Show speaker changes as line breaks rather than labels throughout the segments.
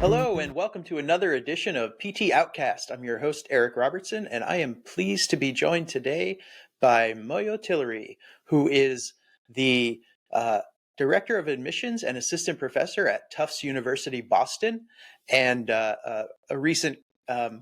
Hello and welcome to another edition of PT Outcast. I'm your host, Eric Robertson, and I am pleased to be joined today by Moyo Tillery, who is the Director of Admissions and Assistant Professor at Tufts University, Boston, and a recent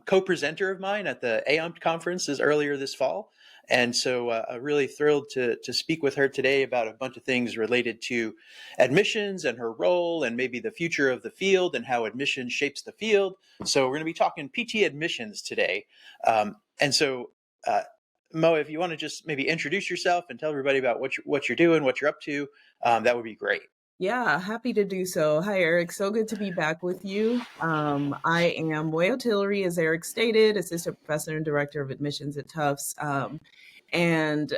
co-presenter of mine at the AOMT conferences earlier this fall. And so I'm really thrilled to speak with her today about a bunch of things related to admissions and her role and maybe the future of the field and how admissions shapes the field. So we're going to be talking PT admissions today. And so, Mo, if you want to just maybe introduce yourself and tell everybody about what you're doing, what you're up to, that would be great.
Yeah, happy to do so. Hi, Eric. So good to be back with you. I am Moyo Tillery, as Eric stated, Assistant Professor and Director of Admissions at Tufts. And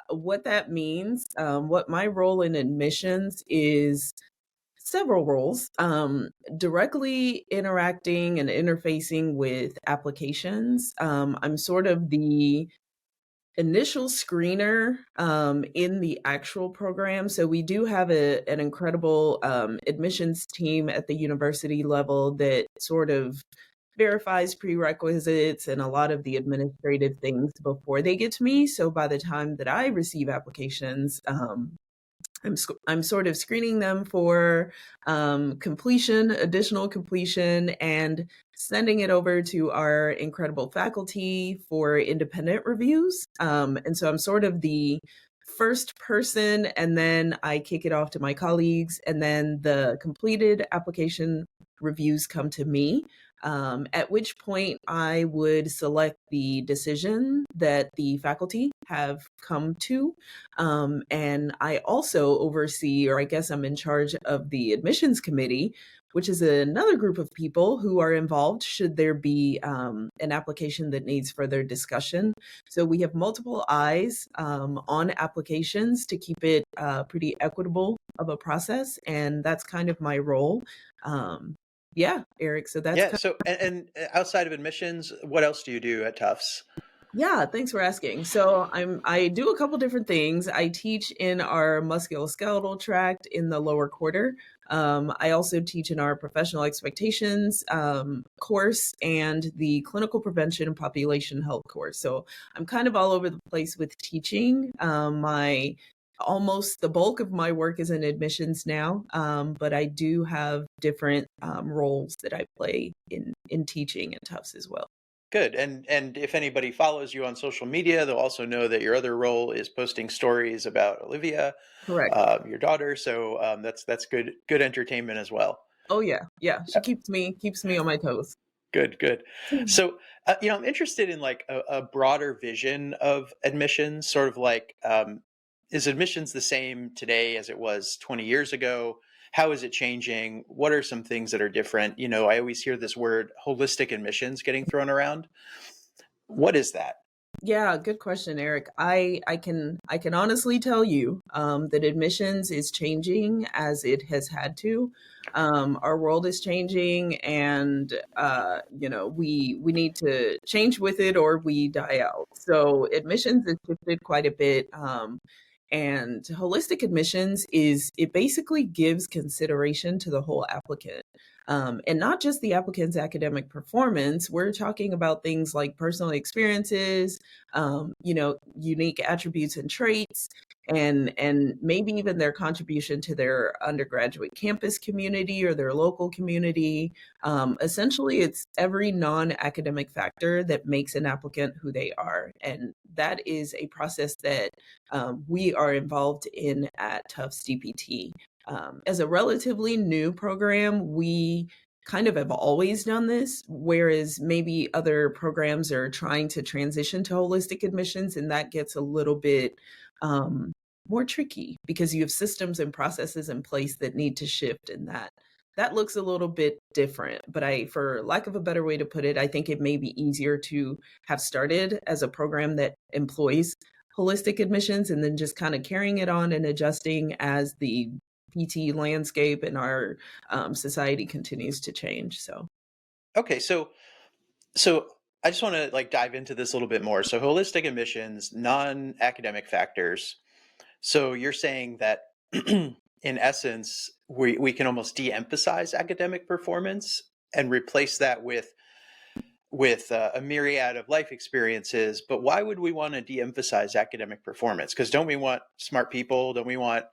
what that means, what my role in admissions is several roles, directly interacting and interfacing with applications. I'm sort of the initial screener in the actual program. So we do have an incredible admissions team at the university level that sort of verifies prerequisites and a lot of the administrative things before they get to me. So by the time that I receive applications, I'm sort of screening them for completion, additional completion, and sending it over to our incredible faculty for independent reviews. And so I'm sort of the first person, and then I kick it off to my colleagues, and then the completed application reviews come to me. At which point I would select the decision that the faculty have come to. And I also oversee, or I guess I'm in charge of the admissions committee, which is another group of people who are involved should there be an application that needs further discussion. So we have multiple eyes on applications to keep it pretty equitable of a process. And that's kind of my role. Yeah, Eric. So that's
So and outside of admissions, what else do you do at Tufts?
Yeah, thanks for asking. So I do a couple different things. I teach in our musculoskeletal tract in the lower quarter. I also teach in our professional expectations course and the clinical prevention and population health course. So I'm kind of all over the place with teaching. Almost the bulk of my work is in admissions now, but I do have different roles that I play in teaching at Tufts as well.
Good. And if anybody follows you on social media, they'll also know that your other role is posting stories about Olivia,
Correct.
Your daughter. So that's good entertainment as well.
Oh yeah. She keeps me on my toes.
Good. So I'm interested in like a broader vision of admissions, sort of like is admissions the same today as it was 20 years ago? How is it changing? What are some things that are different? I always hear this word holistic admissions getting thrown around. What is that?
Yeah, good question, Eric. I can honestly tell you that admissions is changing as it has had to. Our world is changing, and we need to change with it or we die out. So admissions has shifted quite a bit. And holistic admissions it basically gives consideration to the whole applicant. And not just the applicant's academic performance. We're talking about things like personal experiences, unique attributes and traits, and maybe even their contribution to their undergraduate campus community or their local community. Essentially, it's every non-academic factor that makes an applicant who they are. And that is a process that we are involved in at Tufts DPT. As a relatively new program, we kind of have always done this, whereas maybe other programs are trying to transition to holistic admissions, and that gets a little bit more tricky because you have systems and processes in place that need to shift, and that looks a little bit different. But for lack of a better way to put it, I think it may be easier to have started as a program that employs holistic admissions and then just kind of carrying it on and adjusting as the PT landscape and our society continues to change. So,
okay, so So I just want to like dive into this a little bit more. So holistic admissions, non-academic factors. So you're saying that in essence, we can almost de-emphasize academic performance and replace that with a myriad of life experiences. But why would we want to de-emphasize academic performance? Because don't we want smart people? Don't we want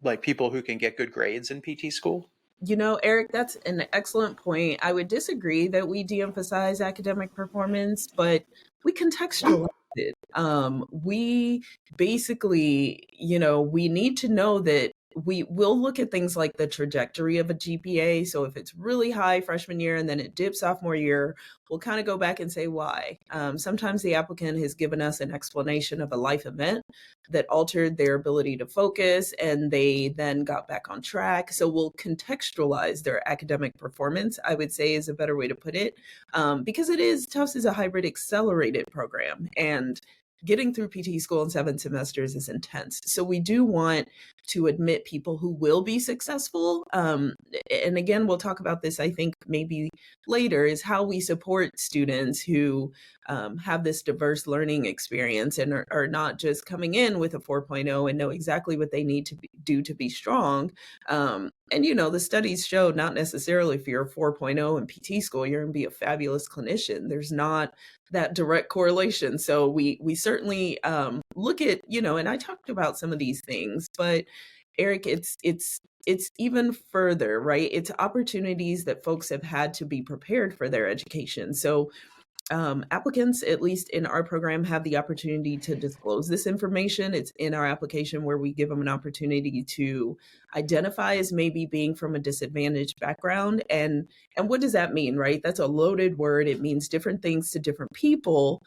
like people who can get good grades in PT school?
Eric, that's an excellent point. I would disagree that we de emphasize academic performance, but we contextualize it. We basically, we need to know that we will look at things like the trajectory of a GPA. So if it's really high freshman year and then it dips sophomore year, we'll kind of go back and say why. Sometimes the applicant has given us an explanation of a life event that altered their ability to focus and they then got back on track. So we'll contextualize their academic performance, I would say is a better way to put it, because Tufts is a hybrid accelerated program. And getting through PT school in 7 semesters is intense. So we do want to admit people who will be successful. And again, we'll talk about this, I think, maybe later, is how we support students who have this diverse learning experience and are not just coming in with a 4.0 and know exactly what they need to do to be strong. And, the studies show not necessarily if you're a 4.0 in PT school, you're going to be a fabulous clinician. There's not that direct correlation. So we certainly look at, and I talked about some of these things, but Eric, it's even further, right? It's opportunities that folks have had to be prepared for their education. So applicants, at least in our program, have the opportunity to disclose this information. It's in our application where we give them an opportunity to identify as maybe being from a disadvantaged background. And what does that mean, right? That's a loaded word. It means different things to different people.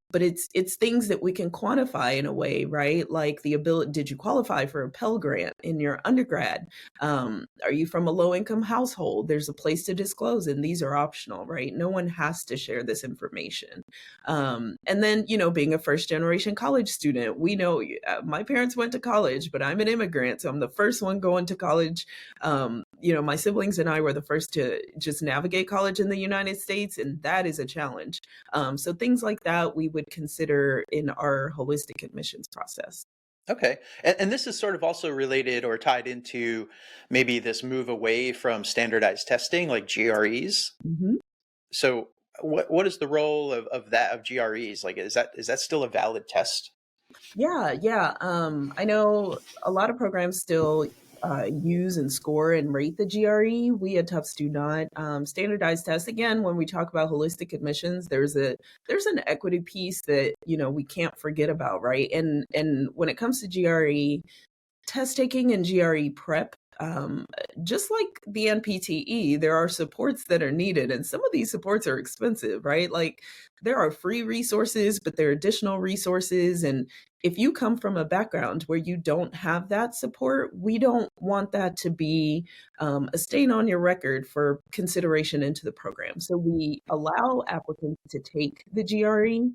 But it's things that we can quantify in a way, right? Like the ability, did you qualify for a Pell Grant in your undergrad? Are you from a low income household? There's a place to disclose, and these are optional, right? No one has to share this information. And then, being a first generation college student, we know my parents went to college, but I'm an immigrant, so I'm the first one going to college. My siblings and I were the first to just navigate college in the United States, and that is a challenge. So things like that we would consider in our holistic admissions process.
Okay. And this is sort of also related or tied into maybe this move away from standardized testing like GREs.
Mm-hmm.
So what is the role of GREs? Like is that still a valid test?
Yeah. I know a lot of programs still use and score and rate the GRE. We at Tufts do not. Standardized tests. Again, when we talk about holistic admissions, there's an equity piece that we can't forget about, right? And when it comes to GRE test taking and GRE prep, just like the NPTE, there are supports that are needed, and some of these supports are expensive, right? Like there are free resources, but there are additional resources. And if you come from a background where you don't have that support, we don't want that to be a stain on your record for consideration into the program. So we allow applicants to take the GRE.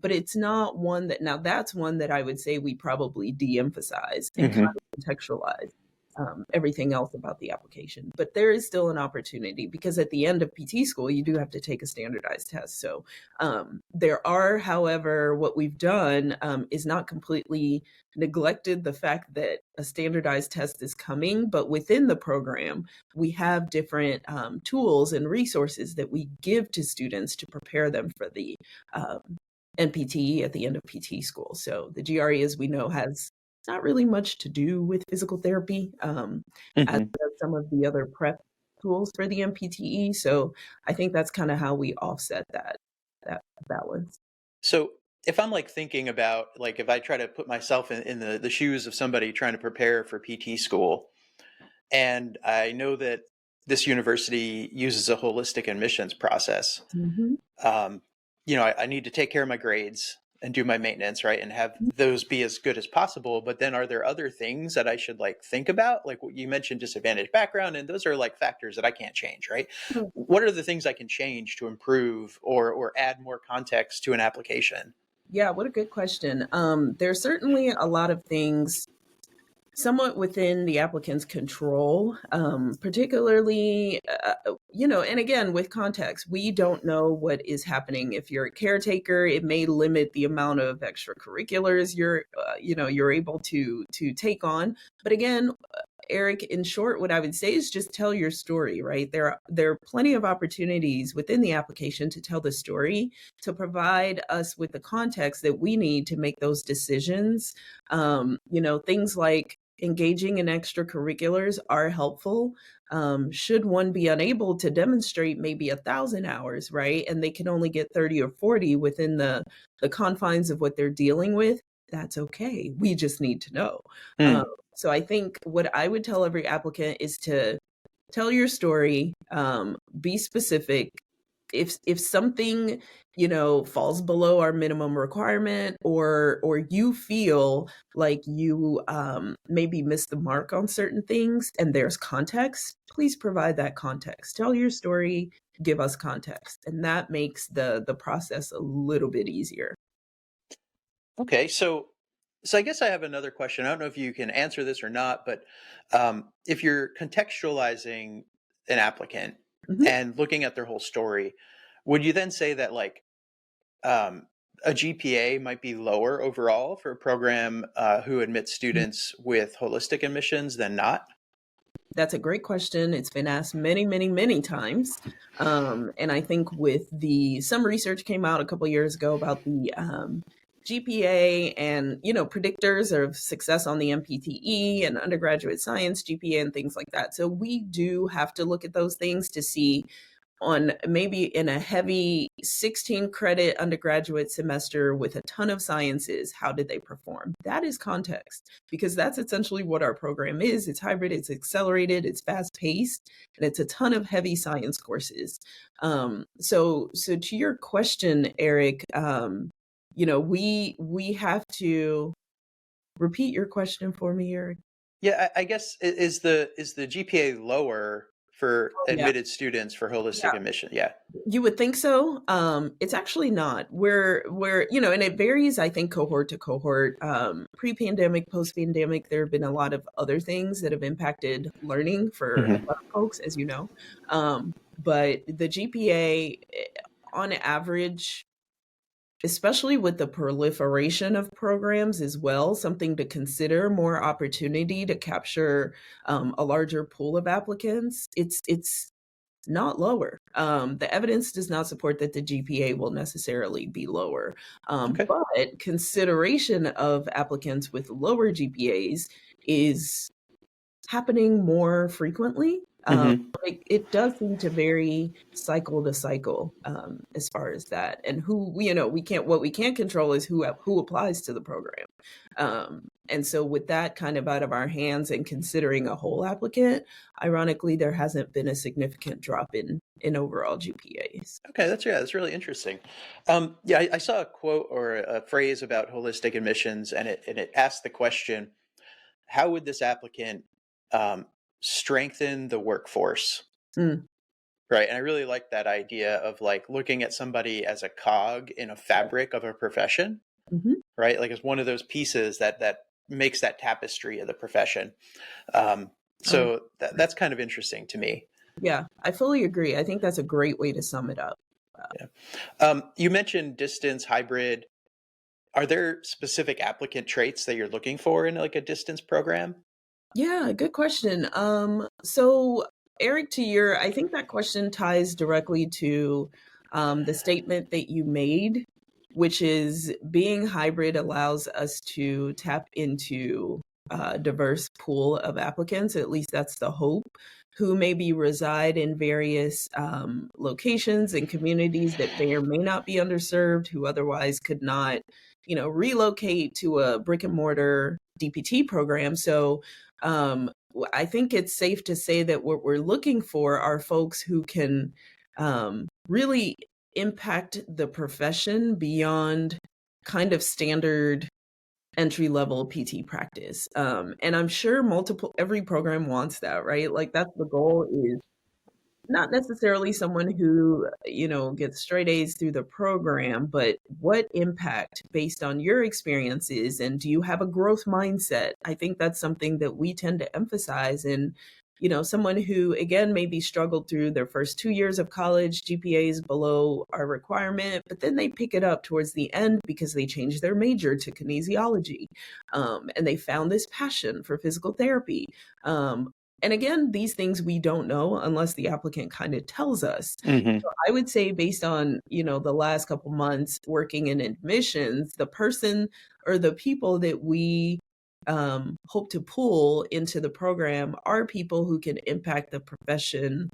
But it's not one that, now that's one that I would say we probably de-emphasize and kind of contextualize everything else about the application. But there is still an opportunity because at the end of PT school, you do have to take a standardized test. So there are, however, what we've done is not completely neglected the fact that a standardized test is coming, but within the program, we have different tools and resources that we give to students to prepare them for the NPTE at the end of PT school. So the GRE, as we know, has not really much to do with physical therapy, as does some of the other prep tools for the NPTE. So I think that's kind of how we offset that balance.
So if I'm like thinking about like if I try to put myself in the shoes of somebody trying to prepare for PT school, and I know that this university uses a holistic admissions process, I need to take care of my grades and do my maintenance, right? And have those be as good as possible. But then are there other things that I should like think about? Like what you mentioned, disadvantaged background, and those are like factors that I can't change, right? What are the things I can change to improve or add more context to an application?
Yeah, what a good question. There's certainly a lot of things somewhat within the applicant's control, particularly, and again, with context, we don't know what is happening. If you're a caretaker, it may limit the amount of extracurriculars you're able to take on. But again, Eric, in short, what I would say is just tell your story, right? There are plenty of opportunities within the application to tell the story, to provide us with the context that we need to make those decisions. Things like engaging in extracurriculars are helpful. Should one be unable to demonstrate maybe 1,000 hours, right? And they can only get 30 or 40 within the confines of what they're dealing with, that's okay. We just need to know.
Hmm.
So I think what I would tell every applicant is to tell your story, be specific. If something falls below our minimum requirement, or you feel like you maybe missed the mark on certain things and there's context, please provide that context. Tell your story, give us context, and that makes the process a little bit easier.
Okay, so I guess I have another question. I don't know if you can answer this or not, but if you're contextualizing an applicant
Mhm.
and looking at their whole story, would you then say that like a GPA might be lower overall for a program who admits students with holistic admissions than not?
That's a great question. It's been asked many, many, many times. And I think with some research came out a couple years ago about the GPA and, predictors of success on the MPTE and undergraduate science GPA and things like that. So we do have to look at those things to see, on maybe in a heavy 16 credit undergraduate semester with a ton of sciences, how did they perform? That is context, because that's essentially what our program is. It's hybrid, it's accelerated, it's fast paced, and it's a ton of heavy science courses. So to your question, Eric, we have to repeat your question for me, Eric.
Yeah, I guess is the GPA lower for
Oh, yeah.
admitted students for holistic admission? Yeah.
You would think so. It's actually not. And it varies, I think, cohort to cohort. Pre-pandemic, post-pandemic, there have been a lot of other things that have impacted learning for a
Hmm.
lot of folks, as you know. But the GPA, on average, especially with the proliferation of programs as well, something to consider, more opportunity to capture a larger pool of applicants. It's not lower. The evidence does not support that the GPA will necessarily be lower.
Okay.
But consideration of applicants with lower GPAs is happening more frequently.
Hmm.
It does seem to vary cycle to cycle, as far as that. And what we can't control is who applies to the program. And so with that kind of out of our hands and considering a whole applicant, ironically, there hasn't been a significant drop in overall GPAs.
Okay, that's really interesting. Yeah, I saw a quote or a phrase about holistic admissions, and it asked the question, how would this applicant um, strengthen the workforce?
Mm,
Right. And I really like that idea of like looking at somebody as a cog in a fabric of a profession,
mhm.
right? Like it's one of those pieces that makes that tapestry of the profession. Um,
Um,
so that's kind of interesting to me.
yeah, I fully agree. I think that's a great way to sum it up.
Yeah. You mentioned distance, hybrid. Are there specific applicant traits that you're looking for in like a distance program?
Yeah, good question. So Eric, I think that question ties directly to the statement that you made, which is being hybrid allows us to tap into a diverse pool of applicants. At least that's the hope, who maybe reside in various locations and communities that may or may not be underserved, who otherwise could not, relocate to a brick and mortar DPT program. So I think it's safe to say that what we're looking for are folks who can really impact the profession beyond kind of standard entry level PT practice. And I'm sure every program wants that, right? Like that's the goal, is not necessarily someone who, gets straight A's through the program, but what impact based on your experiences, and do you have a growth mindset? I think that's something that we tend to emphasize in, someone who again maybe struggled through their first 2 years of college, GPAs below our requirement, but then they pick it up towards the end because they changed their major to kinesiology, and they found this passion for physical therapy. And again, these things we don't know unless the applicant kind of tells us.
Hmm.
So I would say based on, the last couple months working in admissions, the person or the people that we hope to pull into the program are people who can impact the profession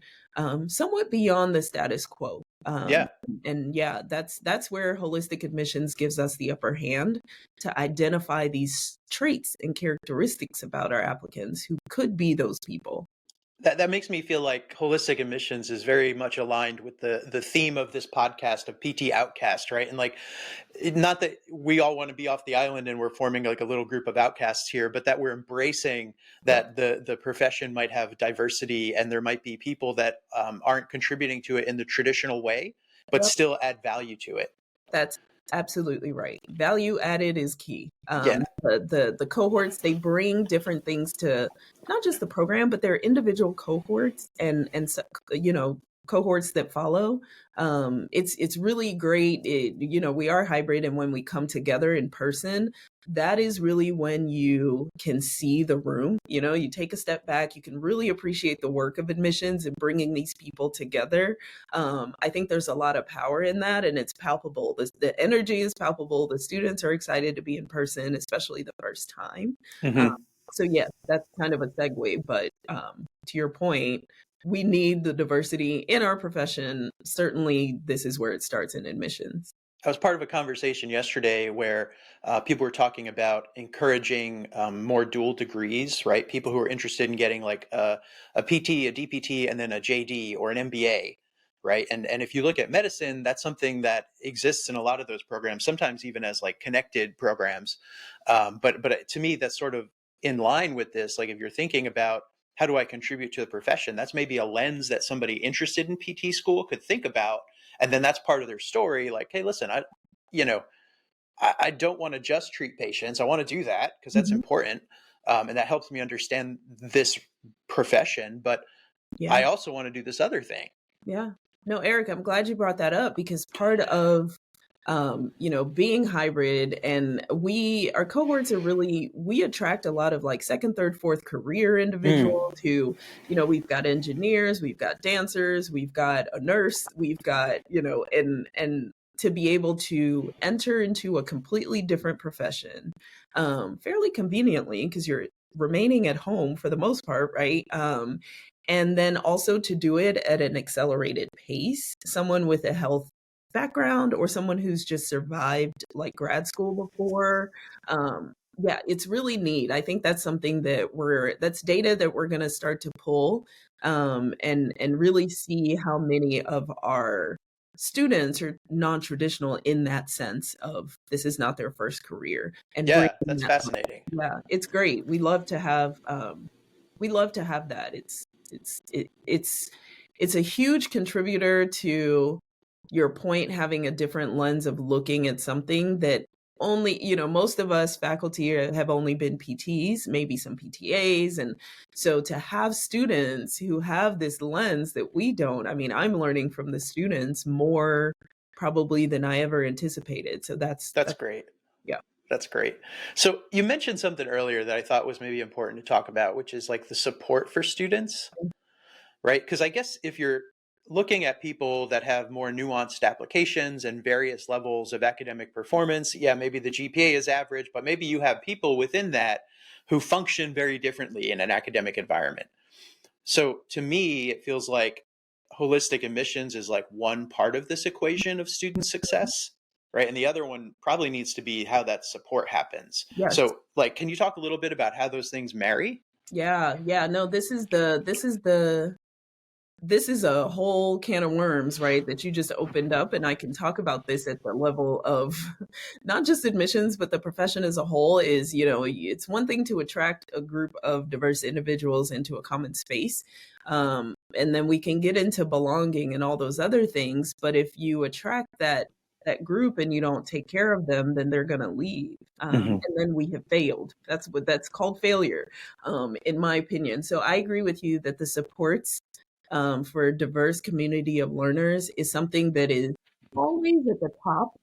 somewhat beyond the status quo.
Yeah.
And yeah, that's where holistic admissions gives us the upper hand to identify these traits and characteristics about our applicants who could be those people.
That makes me feel like holistic admissions is very much aligned with the theme of this podcast of PT Outcast, right? And like, not that we all want to be off the island and we're forming like a little group of outcasts here, but that we're embracing
Yep.
that the profession might have diversity and there might be people that aren't contributing to it in the traditional way, but
Yep.
still add value to it.
That's absolutely right. Value added is key.
Yeah.
The cohorts, they bring different things to not just the program, but their individual cohorts and cohorts that follow. It's really great. We are hybrid, and when we come together in person, that is really when you can see the room. You take a step back, you can really appreciate the work of admissions and bringing these people together. I think there's a lot of power in that, and it's palpable. The energy is palpable. The students are excited to be in person, especially the first time. Um,
Hmm.
so yes, that's kind of a segue. But to your point, we need the diversity in our profession. Certainly, this is where it starts in admissions.
I was part of a conversation yesterday where people were talking about encouraging more dual degrees, right? People who are interested in getting like a PT, a DPT, and then a JD or an MBA, right? And if you look at medicine, that's something that exists in a lot of those programs, sometimes even as like connected programs. But to me, that's sort of in line with this. Like if you're thinking about how do I contribute to the profession, that's maybe a lens that somebody interested in PT school could think about, and then that's part of their story. Like, hey, listen, you know I don't want to just treat patients. I want to do that because that's
Mhm.
important, and that helps me understand this profession, but
Yeah.
I also want to do this other thing.
Yeah. No, Eric, I'm glad you brought that up because part of being hybrid, and our cohorts are really, we attract a lot of like second, third, fourth career
Mm.
individuals who, we've got engineers, we've got dancers, we've got a nurse, we've got, and to be able to enter into a completely different profession, fairly conveniently because you're remaining at home for the most part, right? And then also to do it at an accelerated pace. Someone with a health background or someone who's just survived like grad school before. Yeah, it's really neat. I think that's something that's data that we're going to start to pull, and really see how many of our students are non-traditional in that sense of this is not their first career, and bringing
Yeah, that's
that.
fascinating.
Yeah, it's great. We love to have that. It's a huge contributor to your point, having a different lens of looking at something that only, most of us faculty have only been PTs, maybe some PTAs. And so to have students who have this lens that we don't, I mean, I'm learning from the students more probably than I ever anticipated. So
That's
that's
great.
yeah.
That's great. So you mentioned something earlier that I thought was maybe important to talk about, which is like the support for students, right? Because I guess if you're looking at people that have more nuanced applications and various levels of academic performance, yeah, maybe the GPA is average, but maybe you have people within that who function very differently in an academic environment. So to me, it feels like holistic admissions is like one part of this equation of student success, right? And the other one probably needs to be how that support happens.
Yes.
So, like, can you talk a little bit about how those things marry?
Yeah, yeah. No, this is the this is a whole can of worms, right, that you just opened up. And I can talk about this at the level of not just admissions, but the profession as a whole. Is, it's one thing to attract a group of diverse individuals into a common space. And then we can get into belonging and all those other things. But if you attract that group and you don't take care of them, then they're going to leave.
Mhm.
And then we have failed. That's called failure, in my opinion. So I agree with you that the supports for a diverse community of learners is something that is always at the top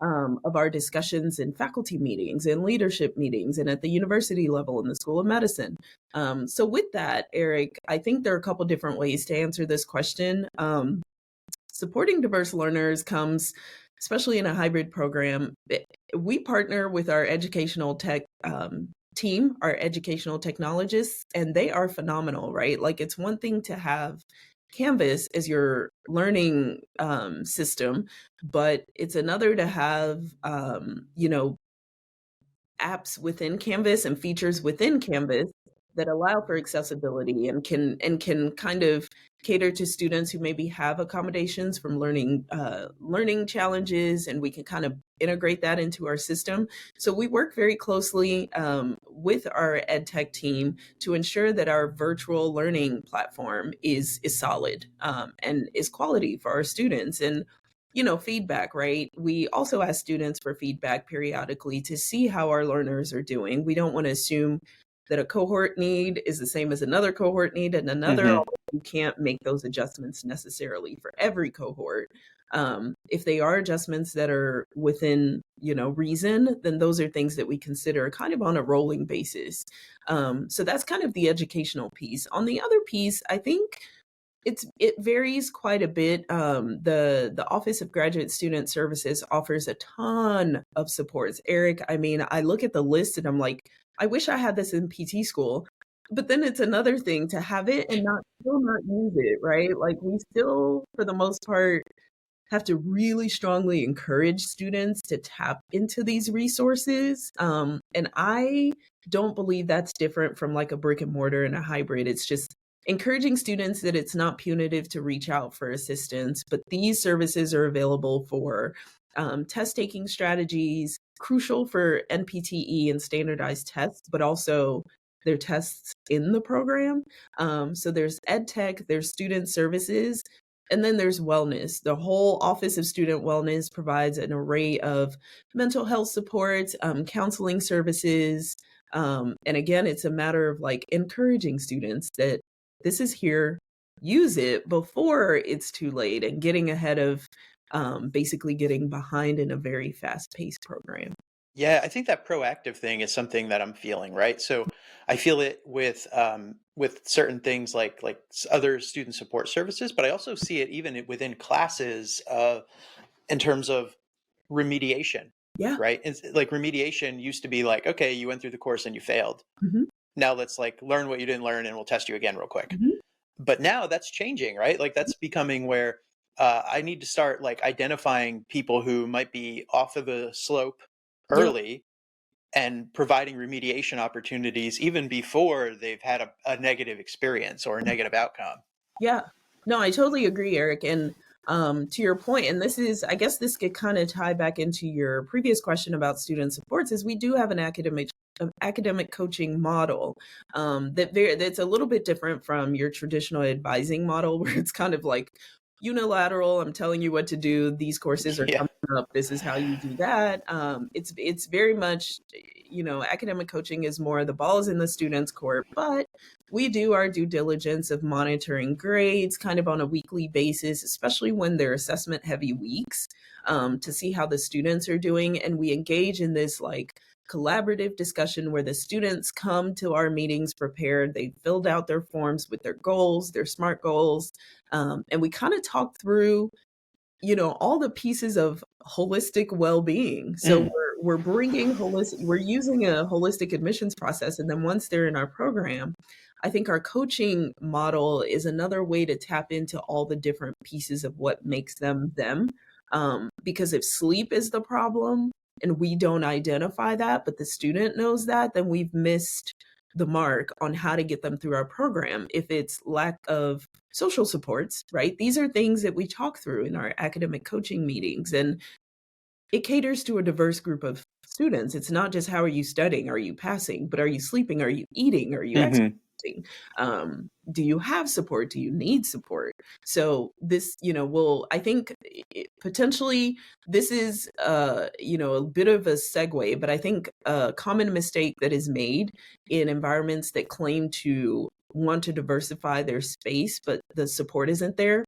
of our discussions in faculty meetings and leadership meetings and at the university level in the School of Medicine. So with that, Eric, I think there are a couple different ways to answer this question. Supporting diverse learners comes, especially in a hybrid program. We partner with our educational tech team, our educational technologists, and they are phenomenal, right? Like, it's one thing to have Canvas as your learning system, but it's another to have, apps within Canvas and features within Canvas that allow for accessibility and can kind of cater to students who maybe have accommodations from learning challenges, and we can kind of integrate that into our system. So we work very closely with our ed tech team to ensure that our virtual learning platform is solid and is quality for our students. And feedback, right? We also ask students for feedback periodically to see how our learners are doing. We don't want to assume that a cohort need is the same as another cohort need and another.
Mhm.
You can't make those adjustments necessarily for every cohort. If they are adjustments that are within, reason, then those are things that we consider kind of on a rolling basis. So that's kind of the educational piece. On the other piece, I think it varies quite a bit. The Office of Graduate Student Services offers a ton of supports. Eric, I mean, I look at the list and I'm like, I wish I had this in PT school. But then it's another thing to have it and not use it, right? Like, we still, for the most part, have to really strongly encourage students to tap into these resources. And I don't believe that's different from like a brick and mortar and a hybrid. It's just encouraging students that it's not punitive to reach out for assistance, but these services are available for test taking strategies, crucial for NPTE and standardized tests, but also their tests in the program. So there's ed tech, there's student services, and then there's wellness. The whole Office of Student Wellness provides an array of mental health supports, counseling services. And again, it's a matter of like encouraging students that this is here, use it before it's too late, and getting ahead of basically getting behind in a very fast paced program.
Yeah, I think that proactive thing is something that I'm feeling, right? So I feel it with certain things like other student support services, but I also see it even within classes in terms of remediation,
Yeah.
right? It's like remediation used to be like, okay, you went through the course and you failed.
Hmm.
Now let's like learn what you didn't learn and we'll test you again real quick.
Hmm.
But now that's changing, right? Like that's becoming where I need to start like identifying people who might be off of the slope
Yeah.
early and providing remediation opportunities even before they've had a negative experience or a negative outcome.
Yeah. No, I totally agree, Eric. And to your point, and this is, I guess this could kind of tie back into your previous question about student supports, is we do have an academic coaching model that's a little bit different from your traditional advising model, where it's kind of like unilateral. I'm telling you what to do. These courses are
Yeah.
coming up. This is how you do that. It's very much, academic coaching is more the ball is in the student's court, but we do our due diligence of monitoring grades kind of on a weekly basis, especially when they're assessment heavy weeks, to see how the students are doing. And we engage in this like collaborative discussion where the students come to our meetings prepared. They filled out their forms with their goals, their SMART goals. And we kind of talk through, all the pieces of holistic well-being. So
Mm.
we're bringing we're using a holistic admissions process. And then once they're in our program, I think our coaching model is another way to tap into all the different pieces of what makes them them. Because if sleep is the problem and we don't identify that, but the student knows that, then we've missed the mark on how to get them through our program. If it's lack of social supports, right? These are things that we talk through in our academic coaching meetings, and it caters to a diverse group of students. It's not just how are you studying, are you passing, but are you sleeping, are you eating, are you
Hmm.
exercising? Do you have support? Do you need support? So this, will, I think potentially this is, a bit of a segue, but I think a common mistake that is made in environments that claim to want to diversify their space, but the support isn't there,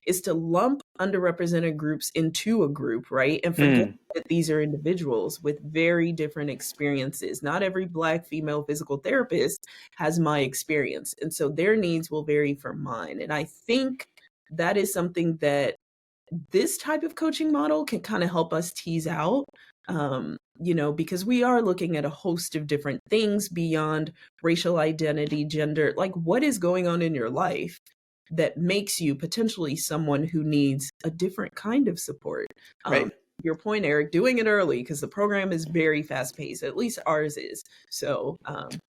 is to lump underrepresented groups into a group, right? And forget
Mm.
that these are individuals with very different experiences. Not every Black female physical therapist has my experience. And so their needs will vary from mine. And I think that is something that this type of coaching model can kind of help us tease out. Because we are looking at a host of different things beyond racial identity, gender, like what is going on in your life that makes you potentially someone who needs a different kind of support.
Right.
Your point, Eric, doing it early because the program is very fast paced, at least ours is. So,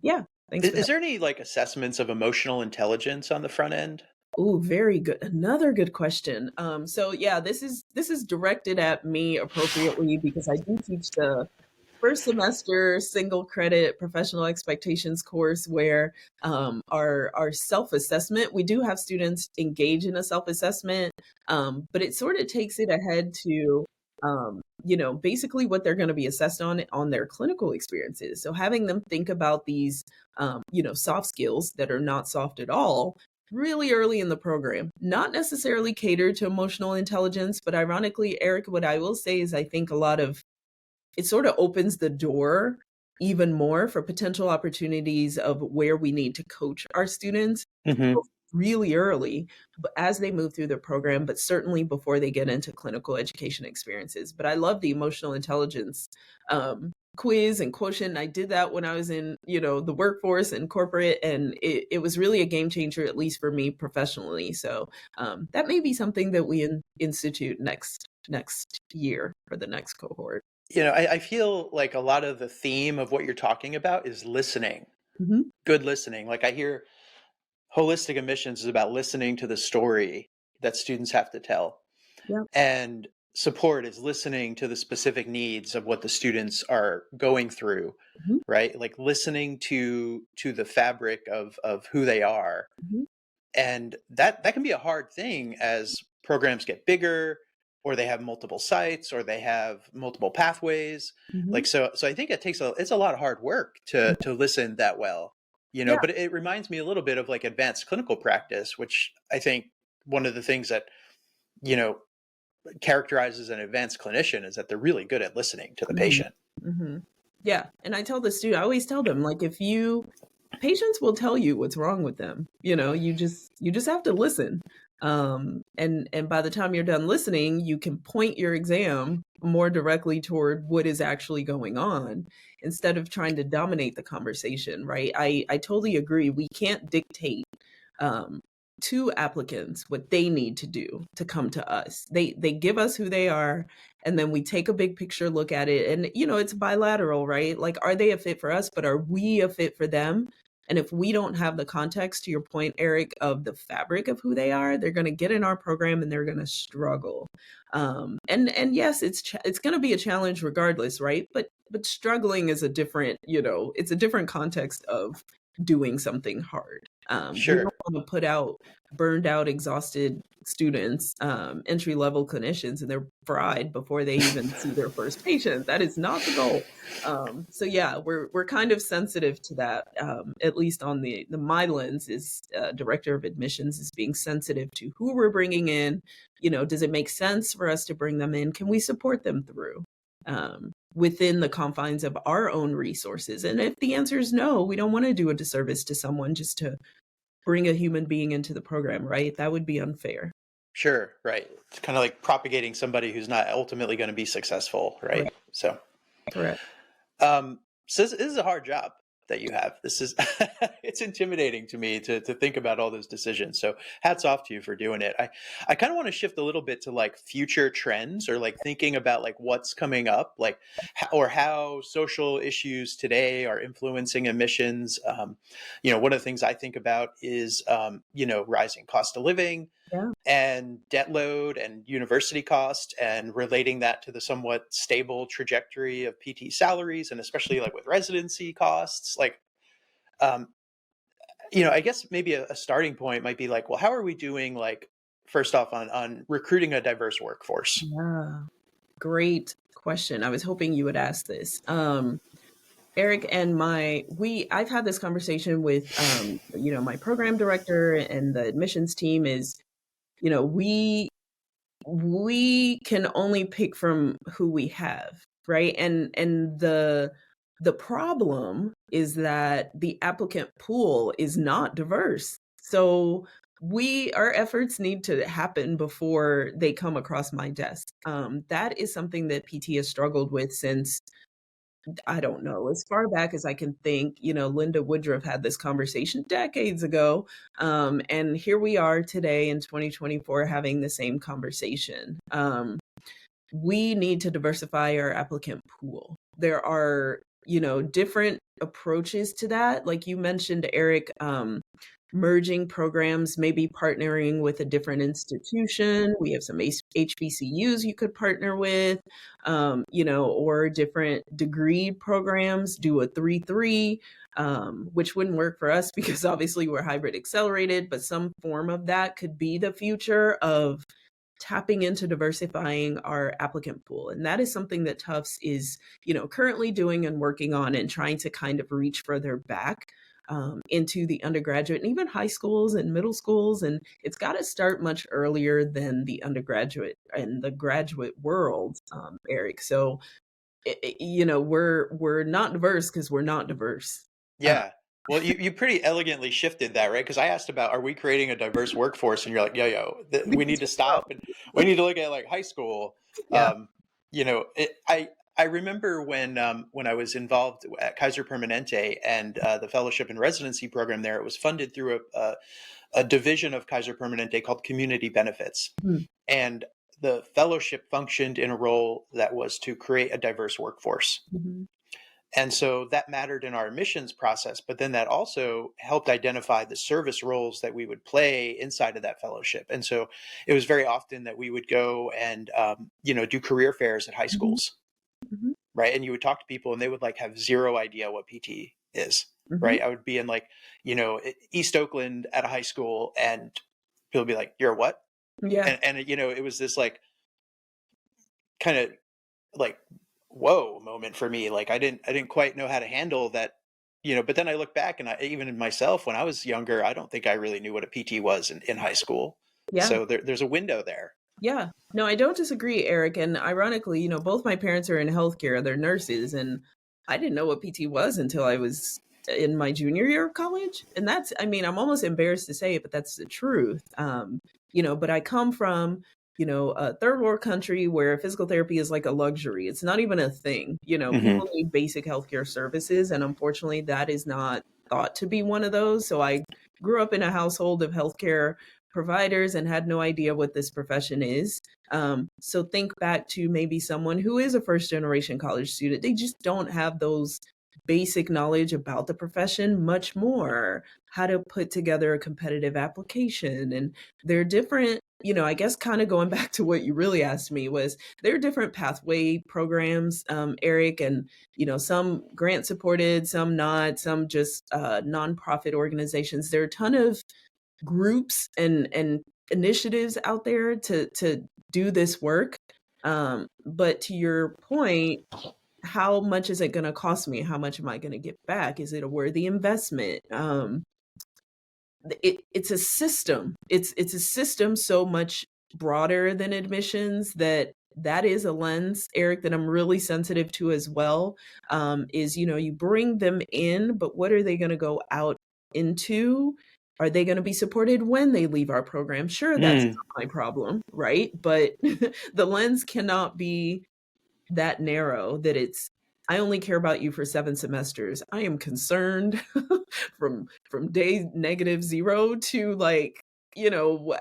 yeah, thanks for
Is
that.
there any like assessments of emotional intelligence on the front end?
Oh, very good. Another good question. So yeah, this is directed at me appropriately because I do teach the first semester single credit professional expectations course where our self-assessment, we do have students engage in a self-assessment, but it sort of takes it ahead to basically what they're going to be assessed on their clinical experiences. So having them think about these soft skills that are not soft at all really early in the program, not necessarily catered to emotional intelligence, but ironically, Eric, what I will say is I think a lot of it sort of opens the door even more for potential opportunities of where we need to coach our students
Hmm.
really early, but as they move through the program, but certainly before they get into clinical education experiences. But I love the emotional intelligence quiz and quotient. I did that when I was in, the workforce and corporate, and it was really a game changer, at least for me professionally. So that may be something that we institute next year for the next cohort.
I feel like a lot of the theme of what you're talking about is listening,
Hmm.
good listening. Like I hear holistic admissions is about listening to the story that students have to tell.
Yeah.
And support is listening to the specific needs of what the students are going through,
Hmm.
right? Like listening to the fabric of who they are.
Hmm.
And that can be a hard thing as programs get bigger, or they have multiple sites, or they have multiple pathways.
Hmm.
Like so I think it's a lot of hard work to listen that well,
Yeah.
but it reminds me a little bit of like advanced clinical practice, which I think one of the things that you know characterizes an advanced clinician is that they're really good at listening to the
Hmm.
patient.
Hmm. Yeah. And I tell the student, I always tell them, like, patients will tell you what's wrong with them. You just have to listen. And by the time you're done listening, you can point your exam more directly toward what is actually going on instead of trying to dominate the conversation, right? I totally agree. We can't dictate um, to applicants what they need to do to come to us. They give us who they are, and then we take a big picture look at it. And it's bilateral, right? Like, are they a fit for us, but are we a fit for them? And if we don't have the context, to your point, Eric, of the fabric of who they are, they're going to get in our program and they're going to struggle. And yes, it's going to be a challenge regardless, right? But struggling is a different, it's a different context of doing something hard. We don't
Sure.
want to put out burned out, exhausted students, entry level clinicians, and they're fried before they even see their first patient. That is not the goal. So yeah, we're kind of sensitive to that. At least on the my lens is director of admissions is being sensitive to who we're bringing in. Does it make sense for us to bring them in? Can we support them through? Within the confines of our own resources. And if the answer is no, we don't want to do a disservice to someone just to bring a human being into the program, right? That would be unfair.
Sure. Right. It's kind of like propagating somebody who's not ultimately going to be successful. Right.
Correct.
So
Correct.
um so this is a hard job. that you have. This is it's intimidating to me to think about all those decisions. So hats off to you for doing it. I kind of want to shift a little bit to like future trends, or like thinking about like what's coming up, like or how social issues today are influencing emissions. One of the things I think about is rising cost of living,
Yeah.
and debt load and university cost, and relating that to the somewhat stable trajectory of PT salaries, and especially like with residency costs. Like, I guess maybe a starting point might be like, well, how are we doing, like, first off on recruiting a diverse workforce?
Yeah. Great question. I was hoping you would ask this. Eric and I've had this conversation with, my program director and the admissions team is, we can only pick from who we have, right? And the problem is that the applicant pool is not diverse. So our efforts need to happen before they come across my desk. That is something that PT has struggled with since, I don't know, as far back as I can think. Linda Woodruff had this conversation decades ago. And here we are today in 2024 having the same conversation. We need to diversify our applicant pool. There are, different approaches to that. Like you mentioned, Eric, merging programs, maybe partnering with a different institution. We have some HBCUs you could partner with, or different degree programs, do a 3-3, which wouldn't work for us because obviously we're hybrid accelerated, but some form of that could be the future of tapping into diversifying our applicant pool. And that is something that Tufts is, currently doing and working on, and trying to kind of reach further back into the undergraduate and even high schools and middle schools. And it's got to start much earlier than the undergraduate and the graduate world, Eric. So, we're not diverse because we're not diverse.
Yeah. Well, you pretty elegantly shifted that, right? Because I asked about, are we creating a diverse workforce? And you're like, we need to stop, and we need to look at like high school.
Yeah.
I remember when I was involved at Kaiser Permanente and the fellowship and residency program there, it was funded through a division of Kaiser Permanente called Community Benefits.
Mm-hmm.
And the fellowship functioned in a role that was to create a diverse workforce.
Mm-hmm.
And so that mattered in our admissions process, but then that also helped identify the service roles that we would play inside of that fellowship. And so it was very often that we would go and, do career fairs at high schools,
Mm-hmm.
right? And you would talk to people and they would like have zero idea what PT is,
Mm-hmm.
right? I would be in like, East Oakland at a high school, and people would be like, "You're what?"
Yeah.
And it was this like kind of like whoa moment for me. Like I didn't quite know how to handle that, but then I look back, and even in myself when I was younger, I don't think I really knew what a PT was in high school.
Yeah.
So there's a window there.
Yeah. No, I don't disagree, Eric. And ironically, both my parents are in healthcare, they're nurses, and I didn't know what PT was until I was in my junior year of college. And I'm almost embarrassed to say it, but that's the truth. But I come from, a third world country where physical therapy is like a luxury. It's not even a thing.
Mm-hmm.
People need basic healthcare services. And unfortunately, that is not thought to be one of those. So I grew up in a household of healthcare providers and had no idea what this profession is. So think back to maybe someone who is a first generation college student. They just don't have those basic knowledge about the profession, much more how to put together a competitive application. And there are different, I guess kind of going back to what you really asked me was, there are different pathway programs, Eric, and, some grant supported, some not, some just nonprofit organizations. There are a ton of groups and initiatives out there to do this work. But to your point, how much is it going to cost me? How much am I going to get back? Is it a worthy investment? It's a system. It's a system so much broader than admissions that is a lens, Eric, that I'm really sensitive to as well. Is, you bring them in, but what are they going to go out into? Are they going to be supported when they leave our program? Sure, that's not my problem, right? But the lens cannot be that narrow that it's, I only care about you for 7 semesters. I am concerned from day -0 to, like,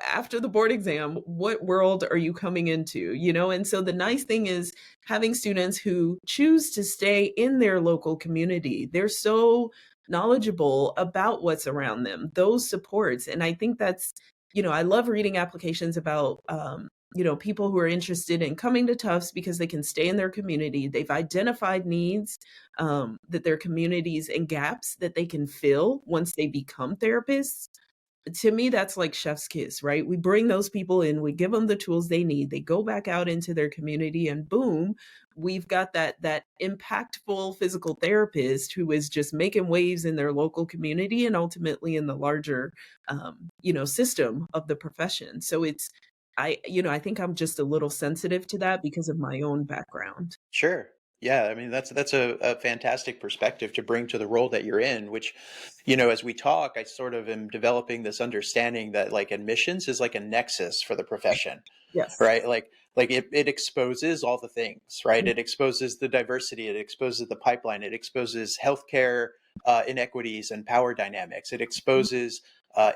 after the board exam, what world are you coming into, And so the nice thing is having students who choose to stay in their local community. They're so knowledgeable about what's around them, those supports. And I think I love reading applications about, people who are interested in coming to Tufts because they can stay in their community. They've identified needs that their communities and gaps that they can fill once they become therapists. To me, that's like chef's kiss, right? We bring those people in, we give them the tools they need, they go back out into their community, and boom, we've got that impactful physical therapist who is just making waves in their local community and ultimately in the larger, system of the profession. So I think I'm just a little sensitive to that because of my own background.
Sure. Yeah, I mean that's a fantastic perspective to bring to the role that you're in, which, as we talk, I sort of am developing this understanding that like admissions is like a nexus for the profession,
Yes.
right? Like it exposes all the things, right? It exposes the diversity, it exposes the pipeline, it exposes healthcare inequities and power dynamics. It exposes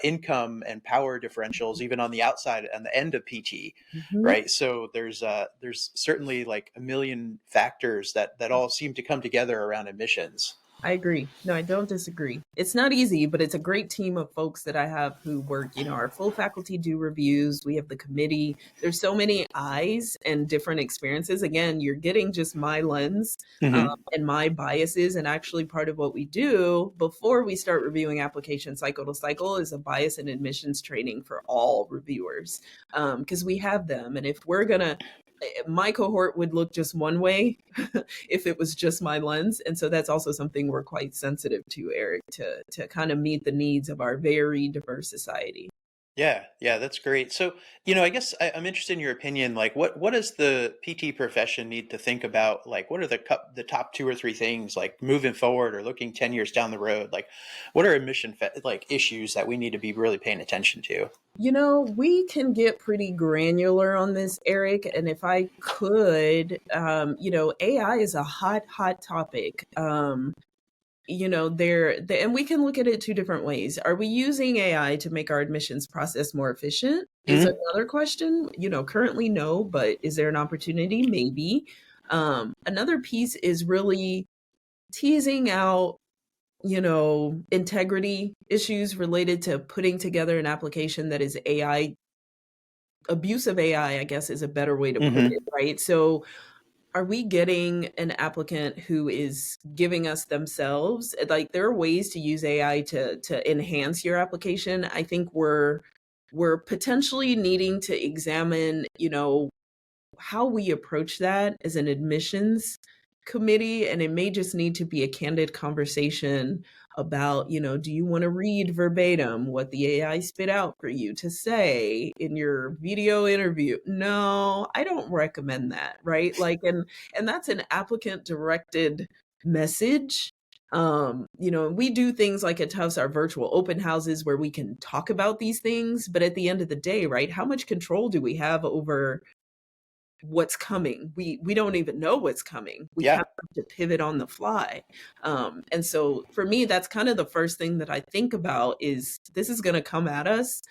income and power differentials, even on the outside and the end of PT,
Mhm.
right? So there's certainly like a million factors that all seem to come together around admissions.
I agree. No, I don't disagree. It's not easy, but it's a great team of folks that I have who work. Our full faculty do reviews. We have the committee. There's so many eyes and different experiences. Again, you're getting just my lens
Hmm.
and my biases. And actually, part of what we do before we start reviewing applications cycle to cycle is a bias and admissions training for all reviewers, because we have them. And if we're going to, my cohort would look just one way if it was just my lens. And so that's also something we're quite sensitive to, Eric, to kind of meet the needs of our very diverse society.
Yeah, that's great. So, I guess I'm interested in your opinion. Like, what does the PT profession need to think about? Like, what are the top two or three things like moving forward or looking 10 years down the road? Like, what are like issues that we need to be really paying attention to?
We can get pretty granular on this, Eric. And if I could, AI is a hot, hot topic. And we can look at it two different ways. Are we using AI to make our admissions process more efficient? Is
Hmm.
another question. Currently no, but is there an opportunity? Maybe. Another piece is really teasing out, integrity issues related to putting together an application that is AI, abuse of AI, I guess is a better way to put it,
Hmm.
right? So are we getting an applicant who is giving us themselves? Like, there are ways to use AI to enhance your application. I think we're potentially needing to examine, how we approach that as an admissions committee. And it may just need to be a candid conversation about, do you want to read verbatim what the AI spit out for you to say in your video interview? No, I don't recommend that, right? Like, and that's an applicant directed message. We do things like at Tufts, our virtual open houses where we can talk about these things, but at the end of the day, right, how much control do we have over what's coming? We don't even know what's coming. We kind
Yeah.
of have to pivot on the fly. And so for me, that's kind of the first thing that I think about is this is going to come at us.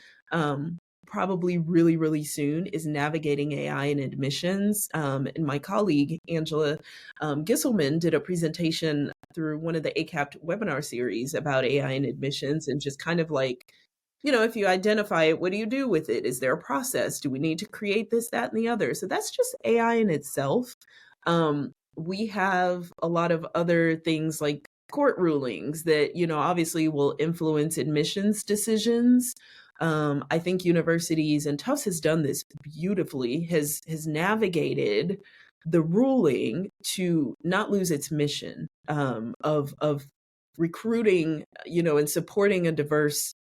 Probably really, really soon is navigating AI and admissions. And my colleague, Angela Gisselman, did a presentation through one of the ACAPT webinar series about AI and admissions and just kind of like, if you identify it, what do you do with it? Is there a process? Do we need to create this, that, and the other? So that's just AI in itself. We have a lot of other things like court rulings that, obviously will influence admissions decisions. I think universities, and Tufts has done this beautifully, has navigated the ruling to not lose its mission, of recruiting, and supporting a diverse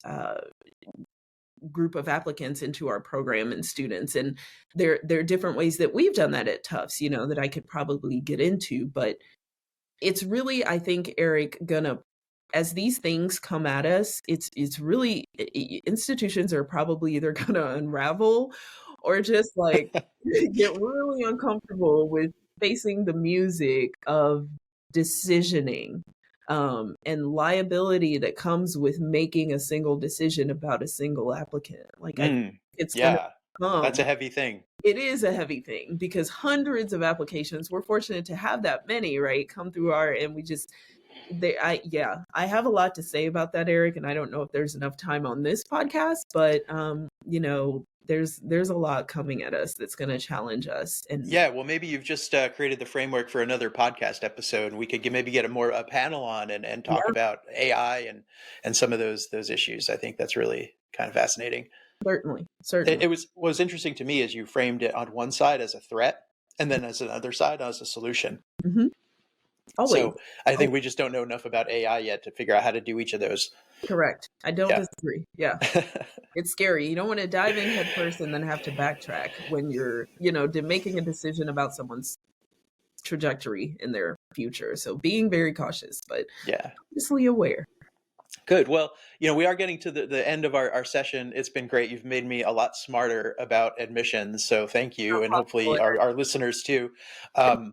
group of applicants into our program and students. And there are different ways that we've done that at Tufts, that I could probably get into. But it's really, I think, Eric, gonna, as these things come at us, it's really institutions are probably either gonna unravel or just like get really uncomfortable with facing the music of decisioning and liability that comes with making a single decision about a single applicant. Like I think it's going to
Yeah, that's
come.
a heavy thing.
It is a heavy thing because hundreds of applications. We're fortunate to have that many, right? Come through and we just I have a lot to say about that, Eric, and I don't know if there's enough time on this podcast, but there's a lot coming at us that's going to challenge us. And
yeah, well, maybe you've just created the framework for another podcast episode. We could maybe get a panel on and talk about AI and some of those issues. I think that's really kind of fascinating.
Certainly.
It was interesting to me as you framed it on one side as a threat, and then as another side as a solution.
Mm-hmm. Always.
So I think we just don't know enough about AI yet to figure out how to do each of those.
Correct. I don't disagree. Yeah. It's scary. You don't want to dive in head first and then have to backtrack when you're, making a decision about someone's trajectory in their future. So being very cautious, but obviously aware.
Good. Well, we are getting to the end of our session. It's been great. You've made me a lot smarter about admissions. So thank you. And hopefully our listeners too. And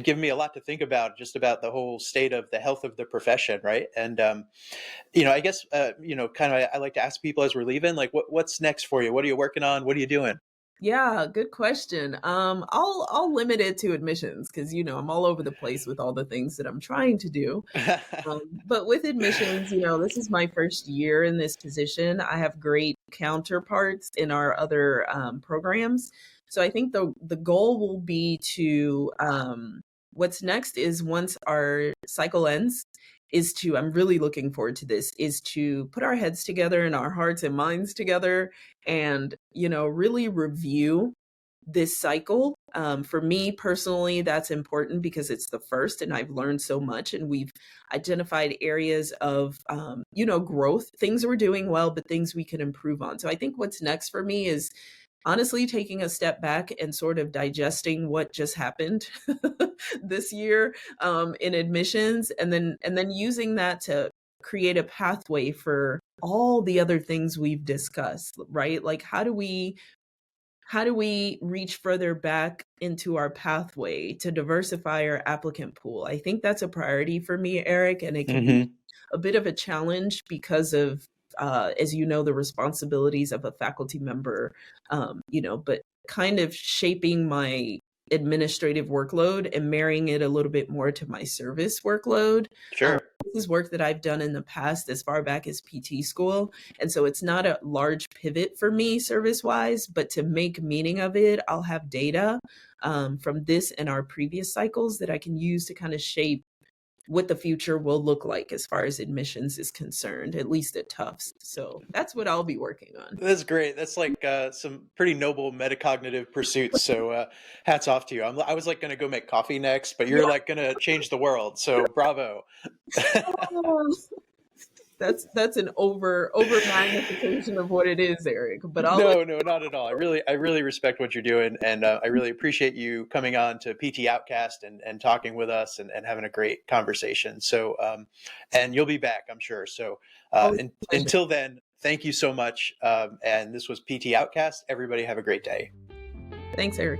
given me a lot to think about, just about the whole state of the health of the profession. Right. And, I guess, kind of, I like to ask people as we're leaving, like, what's next for you? What are you working on? What are you doing?
Yeah, good question. I'll limit it to admissions because I'm all over the place with all the things that I'm trying to do. But with admissions, this is my first year in this position. I have great counterparts in our other programs. So I think the goal will be to what's next is once our cycle ends, I'm really looking forward to this, is to put our heads together and our hearts and minds together and, really review this cycle. For me personally, that's important because it's the first and I've learned so much and we've identified areas of, growth, things we're doing well, but things we can improve on. So I think what's next for me is honestly taking a step back and sort of digesting what just happened this year in admissions and then using that to create a pathway for all the other things we've discussed, right? Like how do we reach further back into our pathway to diversify our applicant pool? I think that's a priority for me, Eric, and it can be a bit of a challenge because of as the responsibilities of a faculty member, but kind of shaping my administrative workload and marrying it a little bit more to my service workload.
Sure.
This is work that I've done in the past as far back as PT school. And so it's not a large pivot for me service-wise, but to make meaning of it, I'll have data from this and our previous cycles that I can use to kind of shape what the future will look like as far as admissions is concerned, at least at Tufts. So that's what I'll be working on.
That's great. That's like some pretty noble metacognitive pursuits. So hats off to you. I was like going to go make coffee next, but you're like going to change the world. So bravo.
That's an over magnification of what it is, Eric. But
no, not at all. I really respect what you're doing, and I really appreciate you coming on to PT Outcast and talking with us and having a great conversation. So, and you'll be back, I'm sure. So, until then, thank you so much. And this was PT Outcast. Everybody have a great day.
Thanks, Eric.